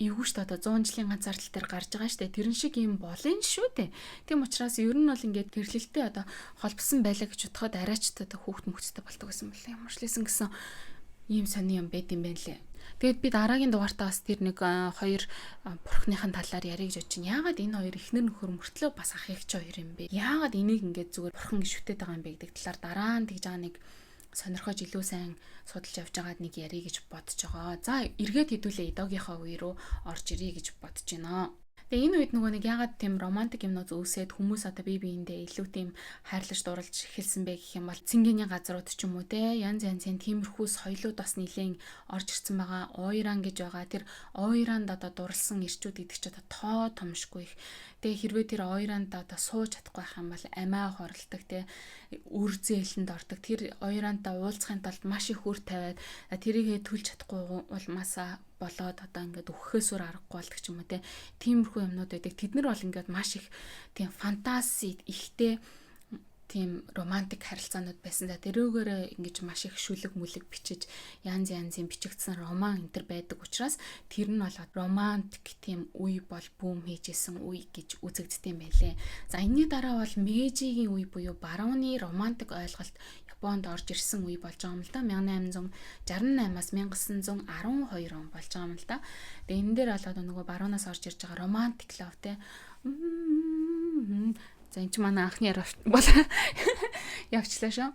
эвгүй шүү дээ. Одоо 100 жилийн ганцаардал дээр гарч байгаа шүү дээ. Тэрэн шиг юм болын шүү дээ. Тийм учраас ер нь бол ингээд гэрлэлтэй одоо холбосон байлаа гэж бодоход арайч одоо хүүхэд мөхцтэй болдог гэсэн бол ямар ч лсэн гэсэн ийм сони юм байд юм байна лээ. Тэгээд би дараагийн дугаартаа бас тэр нэг хоёр бурхныхын талаар ярих гэж бодож чинь. Яагаад энэ хоёр эхнэр нөхөр мөртлөө бас ах эгч хоёр юм бэ? Яагаад энийг ингээд зүгээр бурхан гэж шүтээд байгаа юм бэ гэдэг талаар дараа нь тэгж байгаа нэг сонирхож илүү сайн судалж явж байгаад нэг ярих гэж бодож байгаа. За эргээд хэдүүлээ Идогийнхаа үе рүү орж ирье гэж бодож байна. Тэгээ энэ үед нөгөө нэг ягаад тийм романтик юмнууд үүсээд хүмүүс одоо бие биендээ илүү тийм хайрлаж дурлаж эхэлсэн бэ гэх юм бол цэнгэний газрууд ч юм уу те янз янзын тиймэрхүү соёлууд бас нэлээд орж ирсэн байгаа. Ойран гэж байгаа. Тэр ойранд одоо дурлсан ирчүүд гэдэг ч одоо тоо томшгүй их. Тэгээ хэрвээ тэр ойранд одоо сууж чадахгүй байх юм бол амиа хорлдог те үр зээлэнд ордог. Тэр ойрантаа уулзахын тулд маш их үр тавиад тэрийгэ төлж чадахгүй улмаасаа болоод одоо ингээд өгөхөөс өөр аргагүй болдог ч юм уу те. Тиймэрхүү юмнууд байдаг. Тэд нар бол ингээд маш их тийм фантаси ихтэй тийм романтик харилцаанууд байсан. За тэрүүгээр ингэж маш их шүлэг мүлэг бичиж янз янзын бичигдсэн роман энэ төр байдаг учраас тэр нь болоод романтик тийм үе бол бүүм хийжсэн үе гэж үзэгддэг юм байлээ. За энэний дараа бол Мэйжигийн үе буюу барууны романтик ойлголт Японд орж ирсэн үе болж байгаа юм л да. 1868-аас 1912 он болж байгаа юм л да. Тэгээ энэ дээр болоод нөгөө баруунаас орж ирж байгаа романтик лав те. За энэ ч манай анхны яруу бол явчлаа шүү.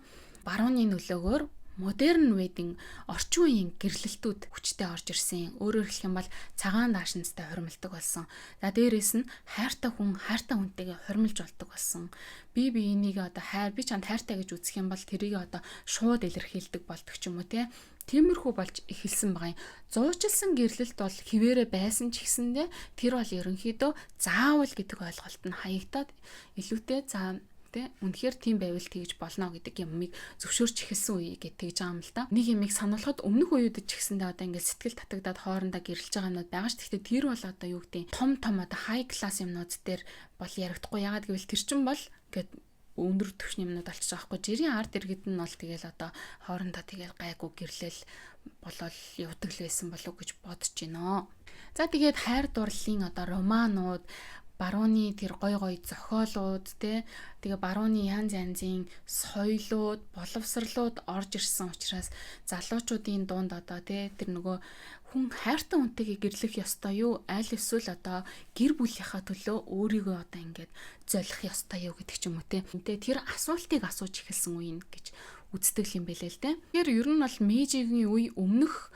Барууны нөлөөгөөр модерн wedding орчин үеийн гэрлэлтүүд хүчтэй орж ирсэн. Өөрөөр хэлэх юм бол цагаан даашинзтай хуримлдаг болсон. За дээрээс нь хайртай хүн хайртай хүнтэйгээ хуримлж болдог болсон. Би энийг одоо би чамд хайртай гэж үзэх юм бол тэрийг одоо шууд илэрхийлдэг болдог ч юм уу те. Тиймэрхүү болж эхэлсэн байгаа юм. Зуучлсан гэрлэлт бол хിവэрэ байсан ч гэсэндээ тэр бол ерөнхийдөө заавал гэдэг ойлголт нь хаягдаад илүүтэй за тэ үнэхээр тийм байвал тэгж болно гэдэг юмыг зөвшөөрч эхэлсэн үе гэж байгаа юм л да. Нэг юмыг сануулхад өмнөх үеүдэд ч гэсэндээ одоо ингээд сэтгэл татагдаад хоорондоо гэрлэж байгаа юмнууд байгаа ш. Гэхдээ тэр бол одоо юу гэдэг том одоо хай класс юмнууд дээр бол яригдахгүй. Яагаад гэвэл тэр чинь бол ингээд өндөр түвшний юмнууд болчих жоохгүй. Жирийн арт иргэд нь бол тэгэл одоо хоорондоо тэгэл гайгүй гэрлэл болол явдаг л байсан болов гэж бодож байна. За тэгээд хайр дурлалын одоо романууд, барууны тэр гой зохиолууд тэгээ барууны янз янзын соёлууд, боловсрлууд орж ирсэн учраас залуучуудын дунд одоо тэр нөгөө хүн хайртай хүнтэйгээ гэрлэх ёстой юу? Аль эсвэл одоо гэр бүлийнхаа төлөө өөрийгөө одоо ингээд золих ёстой юу гэдэг ч юм уу те. Тэр асуултыг асууж эхэлсэн үе гэж үздэг юм бэлээ л те. Тэгэхээр ер нь бол Мэйжигийн үе өмнөх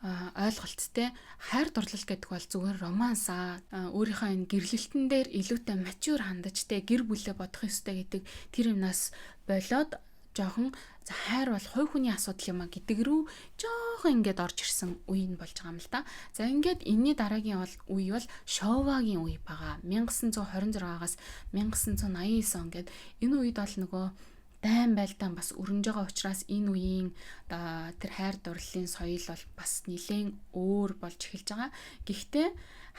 ойлголттой хайр дурлал гэдэг бол зүгээр романсаа өөрийнхөө энэ гэрлэлтэн дээр илүүтэй матюр хандаж те гэр бүлээ бодох ёстой гэдэг тэр юмнаас болоод жоохон хайр бол хувь хүний асуудал юм а гэдэг рүү жоохон ингээд орж ирсэн үе нь болж байгаа юм л да. За ингээд энэний дараагийн үе бол Шовагийн үе байгаа. 1926-аас 1989 он гэд энэ үед бол нөгөө дайн байлдаан бас өрнөж байгаа учраас энэ үеийн тэр хайр дурлалын соёл бол бас нэлээд өөр болж эхэлж байгаа. Гэхдээ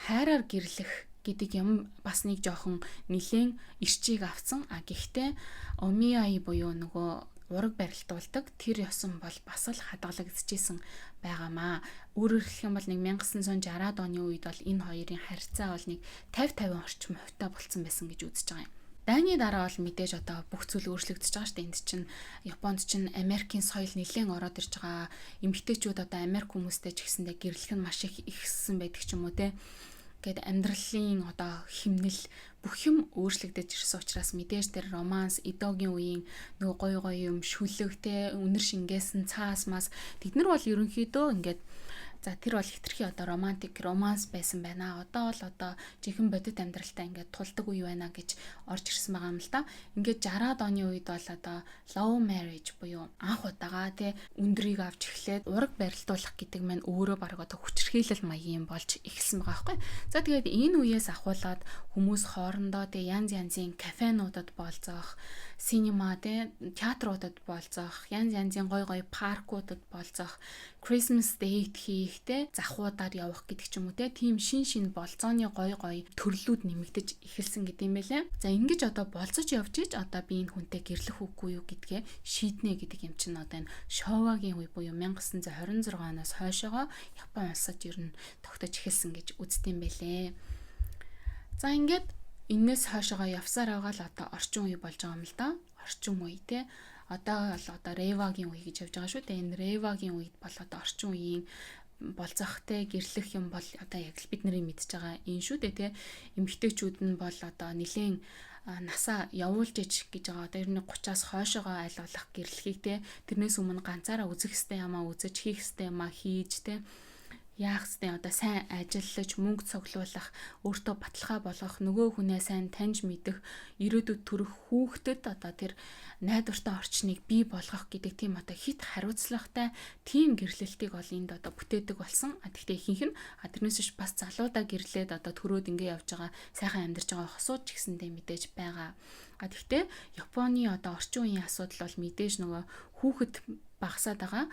хайраар гэрлэх гэдэг юм бас нэг жоохон нэлээд ирчийг авсан. Гэхдээ омиаи буюу нөгөө ураг барилтуулдаг тэр ёсон бол бас л хадгалагдчихсэн байгаамаа. Өөрөөр хэлэх юм бол нэг 1960-аад оны үед бол энэ хоёрын харьцаа бол нэг 50-50 орчим хувьтай болцсон байсан гэж үзэж байгаа юм. Дайны дараа бол мэдээж одоо бүх зүйл өөрчлөгдөж байгаа шүү дээ. Энд чинь Японд чинь Америкийн соёл нэлээд ороод ирж байгаа. Эмэгтэйчүүд одоо Америк хүмүүстэй ч гэсэндээ гэрлэх нь маш их ихссэн байдаг ч юм уу те. гэд амьдралын одоо химнэл бүх юм өөрчлөгдөж ирсэн учраас мэдээж тэр романс, Идогийн үеийн нөгөө гоё юм шүлэг те үнэр шингээсэн цаас мас тэд нар бол ерөнхийдөө ингээд за тэр бол хитрхи одоо романс байсан байна. Одоо бол одоо жинхэнэ бодит амьдралтай ингээд тулдаг үе байна гэж орж ирсэн байгаа юм л да. Ингээд 60-аад оны үед бол одоо love marriage буюу анх удаага те өндрийг авч эхлээд ураг барилдуулах гэдэг маань өөрөө баг одоо хүчирхийлэл маягийн болж эхэлсэн байгаа байхгүй. За тэгээд энэ үеэс ахуулаад хүмүүс хоорондоо те янз янзын кафенуудад болцоох, синема те театруудад болцоох, янз янзын гоё паркуудад болцоох, Christmas date хийх те захуудаар явах гэдэг ч юм уу те тийм шин болцооны гоё төрлүүд нэмэгдэж эхэлсэн гэдэг юм байлээ. За ингэж одоо болцож явж иж одоо би энэ хүнтэй гэрлэх үгүй юу гэдгээ шийднэ гэдэг юм чинь одоо энэ Шовагийн үе буюу 1926 оноос хойшоогоо Япон улсад ер нь тогтож эхэлсэн гэж үздэм байлээ. За ингээд энэс хойшоогоо явсаар байгаа л одоо орчин үе болж байгаа юм л да. Орчин үе те одоо Ревагийн үе гэж явж байгаа шүү дээ. Энэ Ревагийн үед бол одоо орчин үеийн болцохтой гэрлэх юм бол одоо яг л бид нарын мэдж байгаа энэ шүү дээ те. Эмэгтэйчүүд нь бол одоо нэлээд насаа явуулж иж гэж байгаа. Одоо ер нь 30-аас хойшоогоо айл болох гэрлэхийг те тэрнээс өмнө ганцаараа үзэх ёстой юмаа үзэж хийх ёстой юмаа хийж те яах ёстой одоо сайн ажиллаж мөнгө цуглуулах, өөртөө баталгаа болгох, нөгөө хүнээ сайн таньж мэдэх, ирээдүйд төрөх хүүхдэд одоо тэр найдвартай орчныг бий болгох гэдэг тийм одоо хит хариуцлагатай тийм гэрлэлтийг ол энд одоо бүтээдэг болсон. Гэхдээ ихэнх нь тэрнээс биш бас залуудаа гэрлээд одоо төрөөд ингэ явж байгаа сайхан амьдарч байгаа хосууд ч гэсэндээ мэдээж байгаа. Гэхдээ Японы одоо орчин үеийн асуудал бол мэдээж нөгөө хүүхэд багасаад байгаа.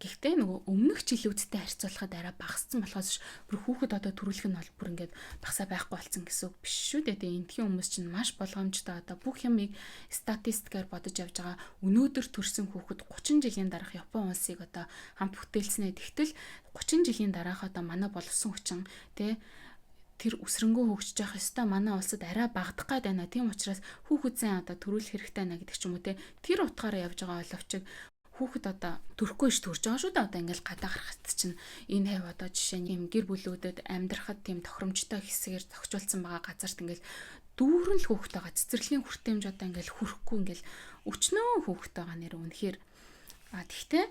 Гэхдээ нөгөө өмнөх жилүүдтэй харьцуулахад арай багассан болохоос бүр хүүхэд одоо төрүүлэх нь бол бүр ингээд багасаа байхгүй болсон гэсэн үг биш шүү дээ. Тэгээ эндхийн хүмүүс чинь маш болгоомжтой одоо бүх юмыг статистикээр бодож явж байгаа. Өнөөдөр төрсэн хүүхэд 30 жилийн дараах Япон улсыг одоо хамт бүтээлснэ. Тэгтэл 30 жилийн дараах одоо манай болсон хүчин тэ тэр үсрэнгөө хөгжиж явах ёстой манай улсад арай багдах гад байна. Тийм учраас хүүхэд сайн одоо төрүүлэх хэрэгтэй байна гэдэг ч юм уу те. Тэр утгаараа явж байгаа боловч хүүхэд одоо төрөхгүй ш төрж байгаа шүү дээ. Одоо ингээл гадаа гарахт чинь энэ хэв одоо жишээ нь юм гэр бүлүүдэд амьдрахад тийм тохиромжтой хэсгээр зохицуулсан байгаа газарт ингээл дүүрэн л хүүхэд байгаа. Цэцэрлэгийн хүртээмж одоо ингээл хүрхгүй ингээл өчнөө хүүхэд байгаа нэр үнэхээр тэгтээ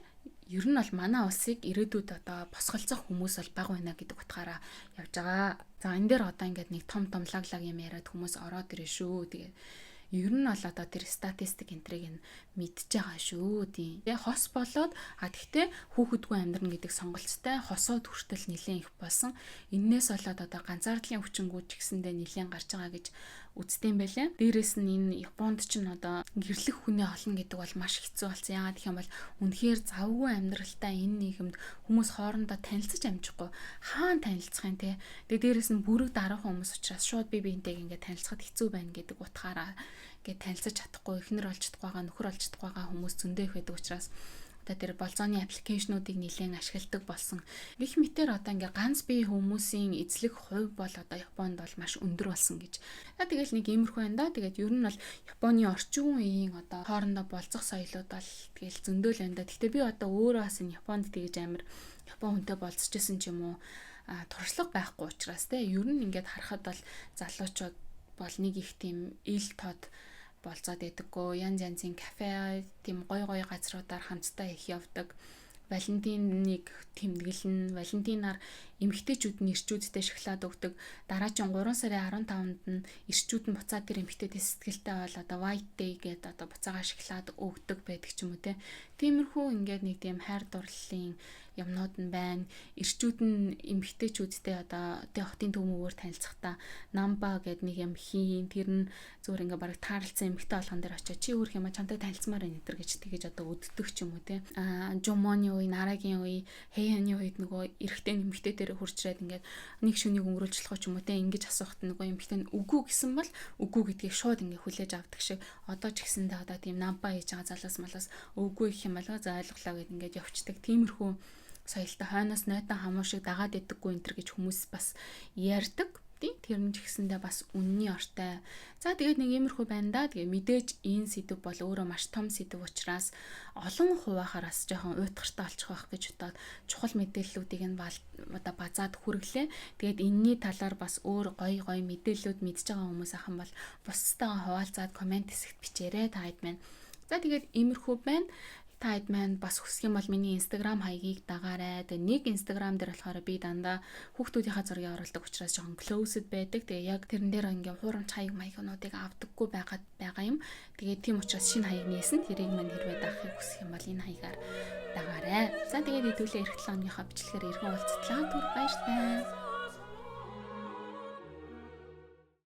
ер нь бол манай улсыг ирээдүйд одоо босголцох хүмүүс бол бага байна гэдэг утгаараа явж байгаа. За энэ дээр одоо ингээд нэг том лаг юм яриад хүмүүс ороод ирээ шүү. Тэгээд ер нь бол одоо тэр статистик энтрийг нь мэдж байгаа шүү. Тэгээ хос болоод тэгтээ хүүхэдгүй амьдрна гэдэг сонголцтой хосоод хүртэл нэлээд их болсон. Эннээс болоод одоо ганцаардлын өвчнгүүд ч гэсэндээ нэлээд гарч байгаа гэж үздэм байлаа. Дээрээс нь энэ Японд ч н одоо гэрлэх хүнээ олно гэдэг бол маш хэцүү болсон. Яагаад гэх юм бол үнэхээр завгүй амьдралтай энэ нийгэмд хүмүүс хоорондоо танилцаж амжихгүй хаана танилцах юм те. Тэгээ дээрээс нь бүрэг дараах хүмүүс учраас шууд бие биентэйг ингээд танилцахад хэцүү байна гэдэг утгаараа ингээд танилцаж чадахгүй, эхнэр олж чадахгүй байгаа, нөхөр олж чадахгүй байгаа хүмүүс зөндөө их байдаг учраас одоо тэр болзооны аппликейшнуудыг нэлээд ашигладаг болсон. Гэх мэтээр одоо ингээ ганц бие хүмүүсийн эзлэх хувь бол одоо Японд бол маш өндөр болсон гэж. Тэгэл нэг иймэрхүү байна да. Тэгээд ер нь бол Японы орчин үеийн одоо хоорондоо болцох соёлууд бол тэгэл зөндөө л байна да. Гэхдээ би одоо өөрөө бас энэ Японд тэгж амар Япон хүнтэй болцчихсэн ч юм уу туршлага байхгүй учраас те ер нь ингээд харахад бол залуучууд бол нэг их тийм ил тод болцоод байдаггүй. Янз янзын кафе, тийм гоё газруудаар хамтдаа их явдаг. Валентиныг тэмдэглэн, Валентинаар эмэгтэйчүүд нь ирчүүдтэй шоколад өгдөг. Дараагийн 3 сарын 15-нд нь ирчүүд нь буцаад тэр эмэгтэйтэй сэтгэлтэй бол одоо White Day гэдэг одоо буцаага шоколад өгдөг байдаг ч юм уу те. Тиймэрхүү ингээд нэг тийм хайр дурлалын юмнууд нь байна. Ирчүүд нь эмэгтэйчүүдтэй одоо хотын төмөөр танилцахдаа намба гэдэг нэг юм хийн. Тэр нь зүгээр ингээ бараг таарлцсан эмэгтэй болгон дээр очиж чи өөр юм чамтай танилцмаар энэ төр гэж тэгэж одоо өддөг ч юм уу те. Жомоны үе, нарагийн үе, хэйяны үед нөгөө эрэгтэй эмэгтэй дээр хурцраад ингээд нэг шөнийг өнгөрүүлжлэх ч юм уу те. Ингэж асуухт нөгөө эмэгтэй нь үгүй гэсэн бол үгүй гэдгийг шууд ингээ хүлээж авдаг шиг. Одоо ч гэсэндээ одоо тийм намба хийж байгаа залуус малаас үгүй гэх юм болоо за ойлголоо гэд ингээд явцдаг. Тиймэрхүү соёлтой хойноос нойтон хамуу шиг дагаад идэггүй энэ төр гэж хүмүүс бас ярьдаг. болдгийг. Тэр нь ч гэсэндээ бас үнний ортой. За тэгээд нэг иймэрхүү байна да. Тэгээ мэдээж энэ сэдв бол өөрөө маш том сэдв учраас олон хуваахаар бас жоохон уйтгартай олчих байх гэж бодоод чухал мэдээллүүдийг нь одоо базаад хүргэлээ. Тэгээд энэний талаар бас өөр гоё мэдээллүүд мэдж байгаа хүмүүс ахын бол бусдаагаа хуваалцаад комент хэсэгт бичээрэй та хэд маань. За тэгээд иймэрхүү байна. Та хэд маань бас хүсэх юм бол миний Instagram хаягийг дагаарай. Тэгээ нэг Instagram дээр болохоор би дандаа хүүхдүүдийнхаа зургийг оруулдаг учраас жоохон closed байдаг. Тэгээ яг тэрэн дээр ингээм хуурамч хаяг маягнуудыг авдаггүй байгаа юм. Тэгээ тийм учраас шинэ хаяг нээсэн. Тэрийг маань хэрвээ даахыг хүсэх юм бол энэ хаягаар дагаарай. За тэгээд хэдүүлээ эх 7 өдрийнхөө бичлэгээр иргэн уулзтлаа. Түр баяртай.